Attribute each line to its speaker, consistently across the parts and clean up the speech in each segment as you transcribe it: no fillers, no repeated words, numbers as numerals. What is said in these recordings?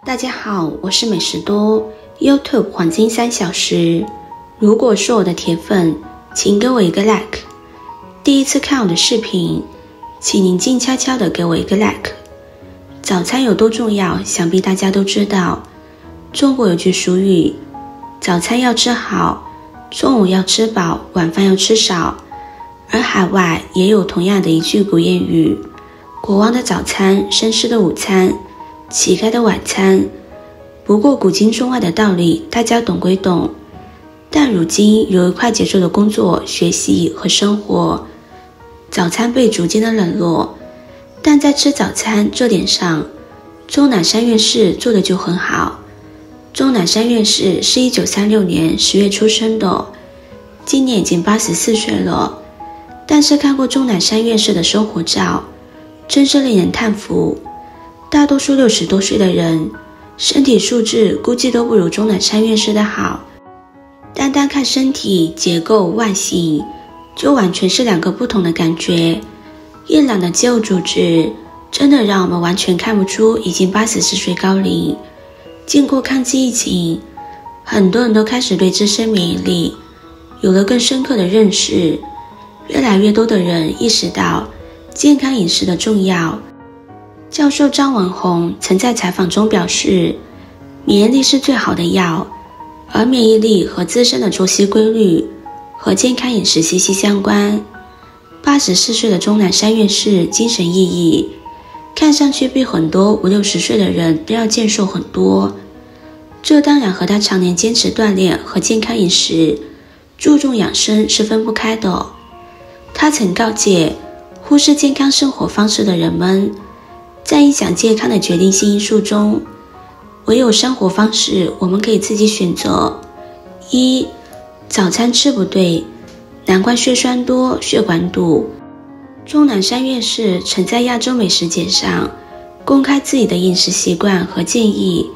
Speaker 1: 大家好，我是美食多 YouTube 黄金3小时。如果是我的铁粉，请给我一个 like。第一次看我的视频，请您静悄悄地给我一个 like。早餐有多重要，想必大家都知道。中国有句俗语，早餐要吃好，中午要吃饱，晚饭要吃少。而海外也有同样的一句古谚语，国王的早餐，绅士的午餐，乞丐的晚餐。不过古今中外的道理大家懂归懂，但如今由于快节奏的工作、学习和生活，早餐被逐渐的冷落。但在吃早餐这点上，钟南山院士做的就很好。钟南山院士是1936年10月出生的，今年已经84岁了。但是看过钟南山院士的生活照，真是令人叹服。大多数60多岁的人，身体素质估计都不如钟南山院士的好。单单看身体结构外形，就完全是两个不同的感觉。硬朗的肌肉组织，真的让我们完全看不出已经84岁高龄。经过抗击疫情，很多人都开始对自身免疫力有了更深刻的认识。越来越多的人意识到健康饮食的重要。教授张文宏曾在采访中表示，免疫力是最好的药，而免疫力和自身的作息规律和健康饮食息息相关。84岁的钟南山院士精神奕奕，看上去比很多50、60岁的人都要健硕很多。这当然和他常年坚持锻炼和健康饮食、注重养生是分不开的。他曾告诫忽视健康生活方式的人们，在影响健康的决定性因素中，唯有生活方式我们可以自己选择。一、早餐吃不对，难怪血栓多、血管堵。钟南山院士曾在亚洲美食节上公开自己的饮食习惯和建议，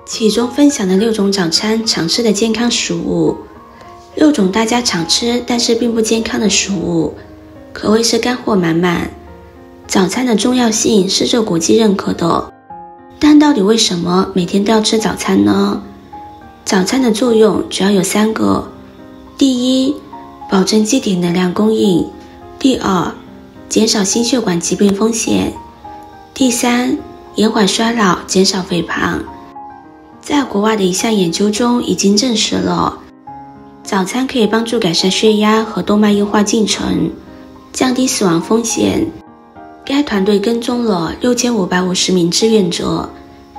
Speaker 1: 其中分享了6种早餐常吃的健康食物，6种大家常吃但是并不健康的食物，可谓是干货满满。早餐的重要性是受国际认可的，但到底为什么每天都要吃早餐呢？早餐的作用主要有3个。第一，保证机体能量供应。第二，减少心血管疾病风险。第三，延缓衰老，减少肥胖。在国外的一项研究中已经证实了，早餐可以帮助改善血压和动脉硬化进程，降低死亡风险。该团队跟踪了6550名志愿者，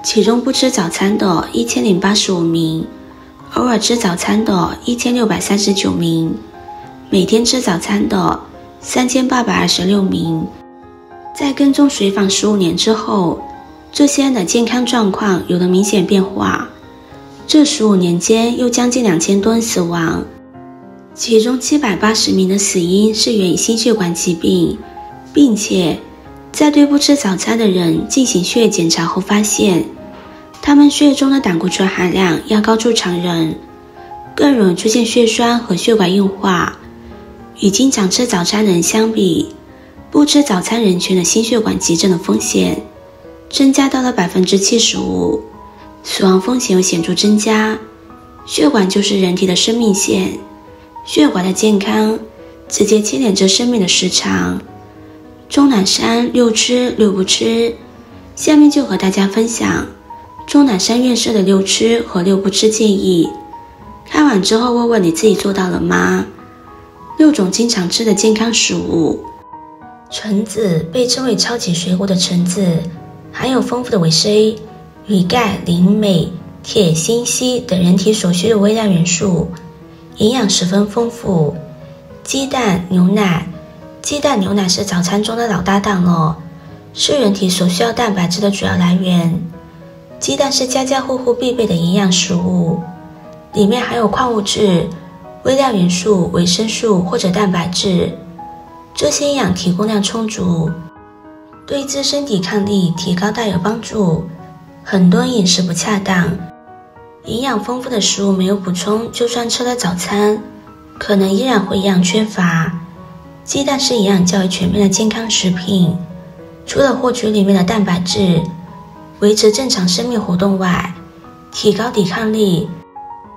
Speaker 1: 其中不吃早餐的1085名，偶尔吃早餐的1639名，每天吃早餐的3826名。在跟踪随访15年之后，这些人的健康状况有了明显变化。这15年间又将近2000多人死亡，其中780名的死因是源于心血管疾病，并且在对不吃早餐的人进行血液检查后发现，他们血液中的胆固醇含量要高出常人，更容易出现血栓和血管硬化。与经常吃早餐的人相比，不吃早餐人群的心血管急症的风险增加到了 75%， 死亡风险有显著增加。血管就是人体的生命线，血管的健康直接牵连着生命的时长。钟南山6吃6不吃，下面就和大家分享钟南山院士的6吃和6不吃建议。看完之后问问你自己做到了吗？6种经常吃的健康食物。橙子被称为超级水果的橙子，含有丰富的维 C、铝、钙、磷、镁、铁、锌、硒等人体所需的微量元素，营养十分丰富。鸡蛋、牛奶，鸡蛋、牛奶是早餐中的老搭档了，是人体所需要蛋白质的主要来源。鸡蛋是家家户户必备的营养食物，里面含有矿物质、微量元素、维生素或者蛋白质，这些营养提供量充足，对自身抵抗力提高大有帮助。很多人饮食不恰当，营养丰富的食物没有补充，就算吃了早餐，可能依然会营养缺乏。鸡蛋是营养较为全面的健康食品，除了获取里面的蛋白质，维持正常生命活动外，提高抵抗力，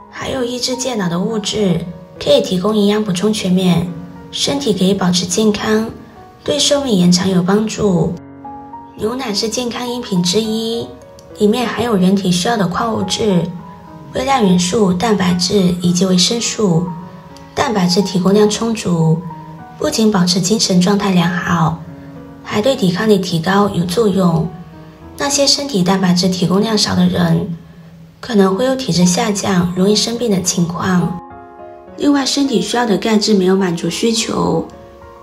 Speaker 1: 还有抑制健脑的物质，可以提供营养补充全面，身体可以保持健康，对寿命延长有帮助。牛奶是健康饮品之一，里面含有人体需要的矿物质、微量元素、蛋白质以及维生素。蛋白质提供量充足，不仅保持精神状态良好，还对抵抗力提高有作用。那些身体蛋白质提供量少的人，可能会有体质下降、容易生病的情况。另外，身体需要的钙质没有满足需求，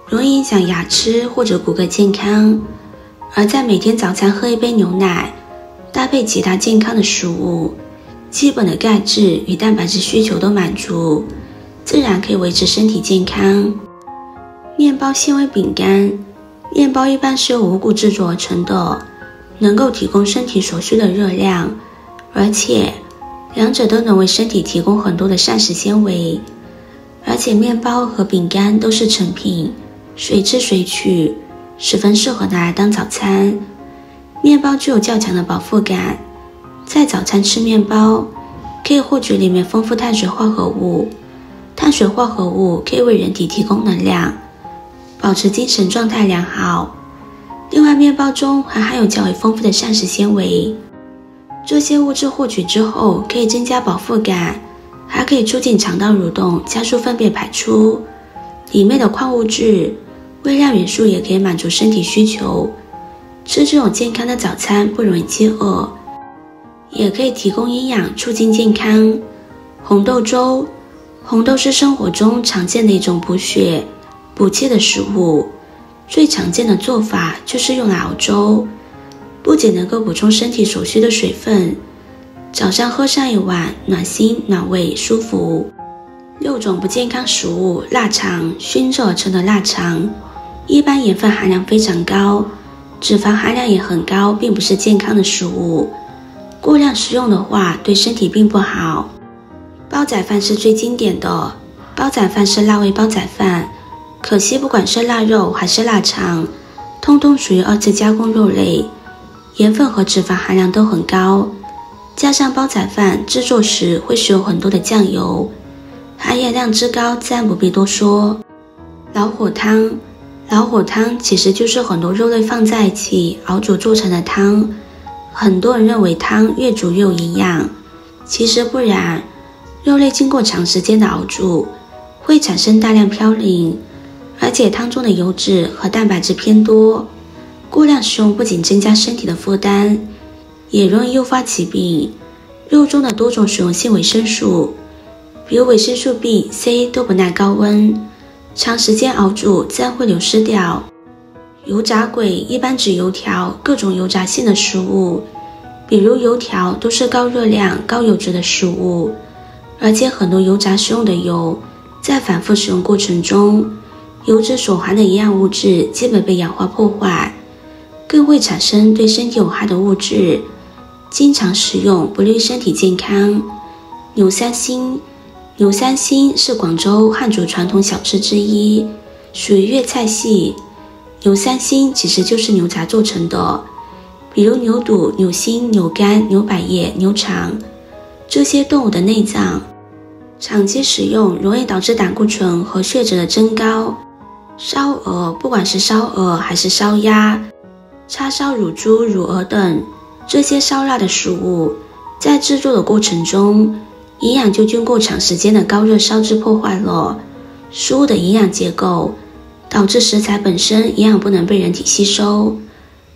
Speaker 1: 容易影响牙齿或者骨骼健康。而在每天早餐喝一杯牛奶，搭配其他健康的食物，基本的钙质与蛋白质需求都满足，自然可以维持身体健康。面包纤维饼干，面包一般是由五谷制作而成的，能够提供身体所需的热量，而且两者都能为身体提供很多的膳食纤维。而且面包和饼干都是成品，随吃随取，十分适合拿来当早餐。面包具有较强的饱腹感，在早餐吃面包，可以获取里面丰富碳水化合物。碳水化合物可以为人体提供能量，保持精神状态良好。另外，面包中还含有较为丰富的膳食纤维，这些物质获取之后可以增加饱腹感，还可以促进肠道蠕动，加速粪便排出。里面的矿物质、微量元素也可以满足身体需求。吃这种健康的早餐不容易饥饿，也可以提供营养，促进健康。红豆粥，红豆是生活中常见的一种补血、补气的食物。最常见的做法就是用来熬粥，不仅能够补充身体所需的水分，早上喝上一碗，暖心暖胃舒服。6种不健康食物，腊肠，熏制而成的腊肠，一般盐分含量非常高，脂肪含量也很高，并不是健康的食物。过量食用的话，对身体并不好。煲仔饭是最经典的，煲仔饭是腊味煲仔饭，可惜不管是腊肉还是腊肠，通通属于2次加工肉类，盐分和脂肪含量都很高。加上煲仔饭制作时会使用很多的酱油，含盐量之高自然不必多说。老火汤，老火汤其实就是很多肉类放在一起熬煮做成的汤。很多人认为汤越煮越有营养，其实不然。肉类经过长时间的熬煮，会产生大量嘌呤，而且汤中的油脂和蛋白质偏多。过量食用不仅增加身体的负担，也容易诱发疾病。肉中的多种水溶性维生素，比如维生素 B、C 都不耐高温，长时间熬煮自然会流失掉。油炸鬼一般指油条、各种油炸性的食物，比如油条都是高热量、高油脂的食物，而且很多油炸使用的油，在反复使用过程中，油脂所含的营养物质基本被氧化破坏，更会产生对身体有害的物质。经常食用不利于身体健康。牛三星，牛三星是广州汉族传统小吃之一，属于粤菜系。牛三星其实就是牛杂做成的，比如牛肚、牛心、牛肝、牛百叶、牛肠，这些动物的内脏。长期食用容易导致胆固醇和血脂的增高。烧鹅，不管是烧鹅还是烧鸭、叉烧乳猪、乳鹅等，这些烧腊的食物，在制作的过程中，营养就经过长时间的高热烧制破坏了食物的营养结构，导致食材本身营养不能被人体吸收，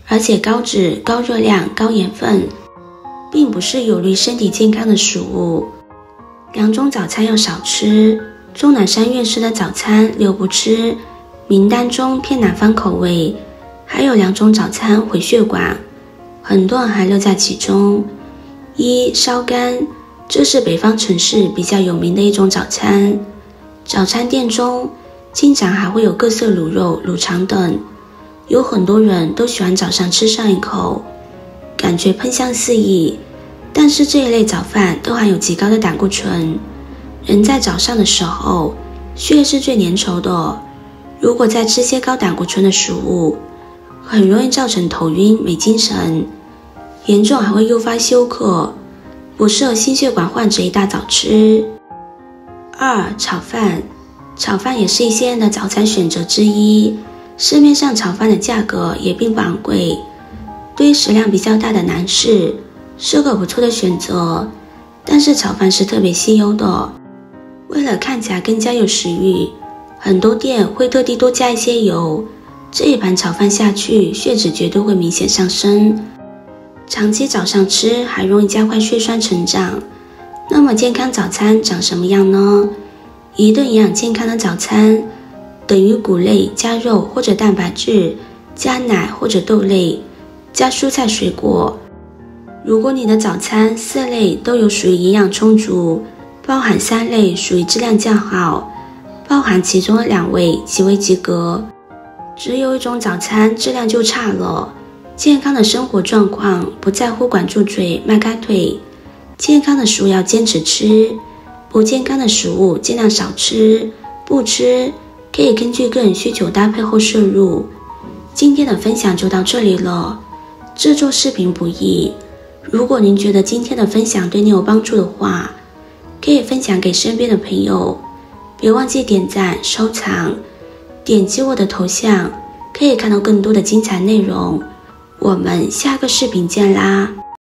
Speaker 1: 而且高脂、高热量、高盐分，并不是有利身体健康的食物。2种早餐要少吃，钟南山院士的早餐6不吃，名单中偏南方口味，还有2种早餐回血管，很多人还乐在其中。1. 烧干，这是北方城市比较有名的一种早餐，早餐店中经常还会有各色卤肉、卤肠等，有很多人都喜欢早上吃上一口，感觉喷香四溢。但是这一类早饭都含有极高的胆固醇，人在早上的时候，血液是最粘稠的，如果再吃些高胆固醇的食物，很容易造成头晕、没精神。严重还会诱发休克，不适合心血管患者一大早吃。2. 炒饭。炒饭也是一些人的早餐选择之一，市面上炒饭的价格也并不昂贵，对于食量比较大的男士是个不错的选择。但是炒饭是特别稀有的，为了看起来更加有食欲，很多店会特地多加一些油，这一盘炒饭下去，血脂绝对会明显上升，长期早上吃还容易加快血栓成长。那么健康早餐长什么样呢？一顿营养健康的早餐等于谷类加肉或者蛋白质加奶或者豆类加蔬菜水果。如果你的早餐4类都有属于营养充足，包含3类属于质量较好，包含其中的2位即为及格，只有一种早餐质量就差了。健康的生活状况不在乎管住嘴迈开腿，健康的食物要坚持吃，不健康的食物尽量少吃，不吃可以根据个人需求搭配后摄入。今天的分享就到这里了，制作视频不易，如果您觉得今天的分享对你有帮助的话，可以分享给身边的朋友，别忘记点赞收藏，点击我的头像可以看到更多的精彩内容。我们下个视频见啦！